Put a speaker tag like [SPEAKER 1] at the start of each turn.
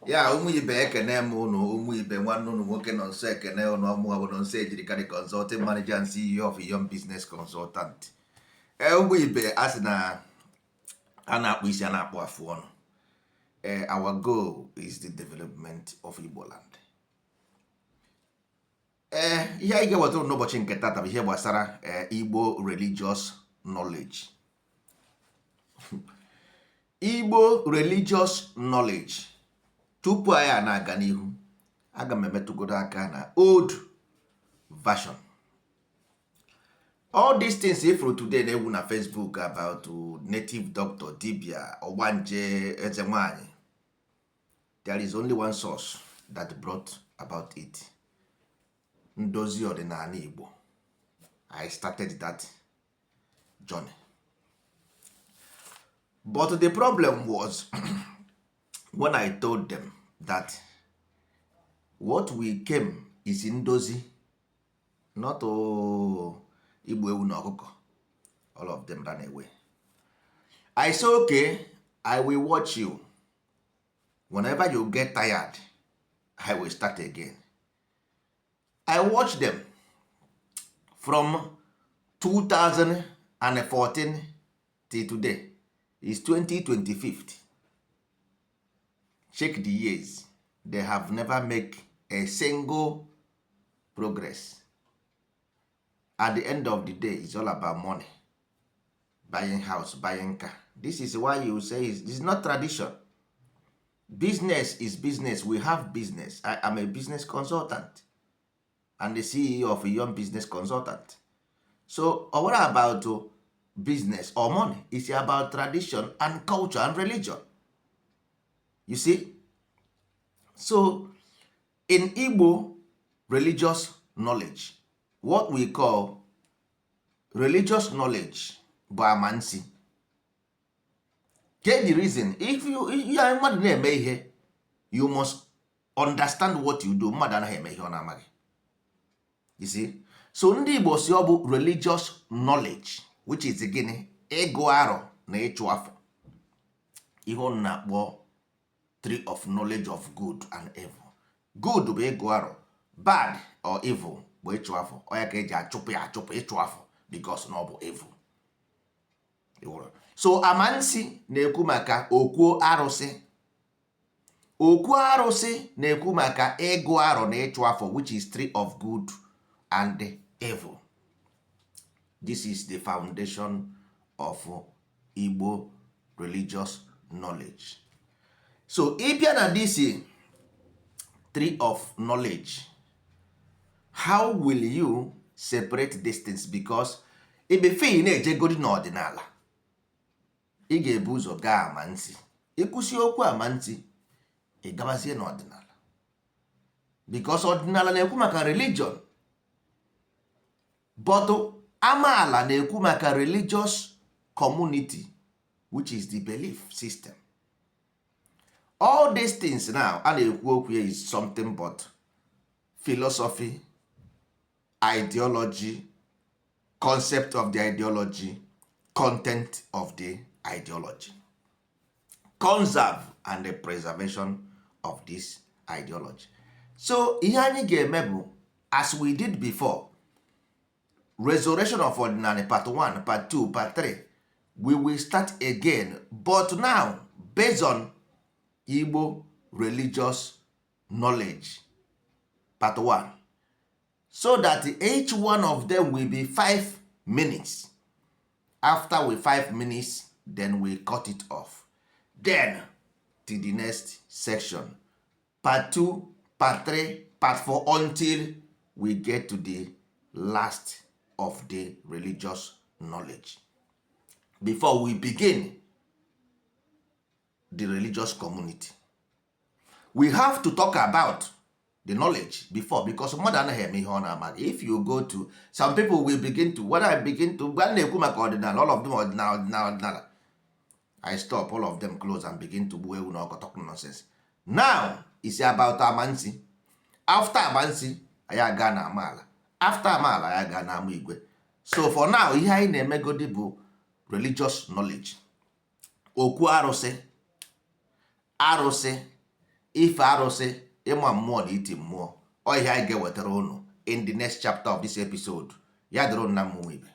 [SPEAKER 1] Ya ụmụ ibe ekene m ụnụ ụmụ ibe nwanne ụnụ nwoke nọ nso ekene ụnụ ọmụ bụ nọ nso ejirikari consulting manager and CEO of Young Business Consultant. Ụmụ ibe a sị na a na-akpụ isi a na-akpụ afụ ọnụ. Our goal is the development of Igbo land. Ihe anyị ga-ewetara n'ụbọchị nke tata bụ ihe gbasara Igbo religious knowledge. Igbo religious knowledge. Tupu anyị na-aga n'ihu, aga m emetụgodo aka na old version. All these things ifru today na-ewu na Facebook about native doctor, dibia, ọgbanje, eze nwanyị. There is only one source that brought about it. Ndozi ọdịnala Igbo. I started that journey. But the problem was when I told them that what we came is Ndozi, not Igbo ewu na ọkụkọ. All of them ran away. I say, okay, I will watch you. Whenever you get tired, I will start again. I watched them from 2014 till today. It's 2025. Check the years. They have never make a single progress. At the end of the day, it's all about money. Buying house, buying car. This is why you say this is not tradition. Business is business. We have business. I am a business consultant and the CEO of a Young Business Consultant. So what about business or money? It's about tradition and culture and religion. You see? So in Igbo religious knowledge, what we call religious knowledge bụ amansi. Get the reason, if you mmadụ na-eme ihe, you must understand what you do. Mmadụ anaghị eme ihe ọ na-amaghị. You see? So ndị Igbo si ọ bụ religious knowledge, which is gịnị? Ịgụ arọ na ịchụ afọ. Ihe ọ na-akpọ tree of knowledge of good and evil. Good bụ ịgụ arọ, bad or evil bụ ịchụ afọ. Ọ ya ka eji achụpụ ya achụpụ ịchụ afọ because na ọ bụ evil. So amansi na-ekwu maka okwu arụsị. Okwu arụsị na-ekwu maka ịgụ arọ na ịchụ afọ, which is tree of good and evil. This is the foundation of Igbo religious knowledge. So ịbịa na this tree of knowledge, how will you separate these things? Because ebefe na-ejegodi n'ọdịnala, ị ga-ebu ụzọ gaa amansi. Ịkwụsị okwu amansi, ị gabazie n'ọdịnala. Because ọdịnala na-ekwu maka religion, but amaala na-ekwu maka religious community, which is the belief system. All these things now a na-ekwu okwu ya is something but philosophy, ideology, concept of the ideology, content of the ideology, conserve and the preservation of this ideology. So ihe anyị ga-eme bụ, as we did before, resurrection of ordinary part 1, part 2, part 3, we will start again, but now based on Igbo religious knowledge part 1, so that each one of them will be 5 minutes. After we 5 minutes, then we cut it off. Then to the next section, part 2, part 3, part 4, until we get to the last of the religious knowledge. Before we begin the religious community, we have to talk about the knowledge before, because mmadụ anaghị eme ihe ọ na-amaghị. If you go to some people will begin to, when I begin to, gwa na-ekwu maka ọdịnala, all of them ọdịnala, I stop all of them close and begin to gbuo ewu na ọkọ talk nonsense. Now it's about amansi. After amansi, anyị aga na amaala. After amaala, anyị aga na ama igwe. So for now, ihe anyị na-emegodi bụ religious knowledge. Okwu arụsị, ife arụsị, ịma mmụọ na iti mmụọ, ọ ihe anyị ga-ewetara ụnụ in the next chapter of this episode. Ya dịrị na mmụọ ibe.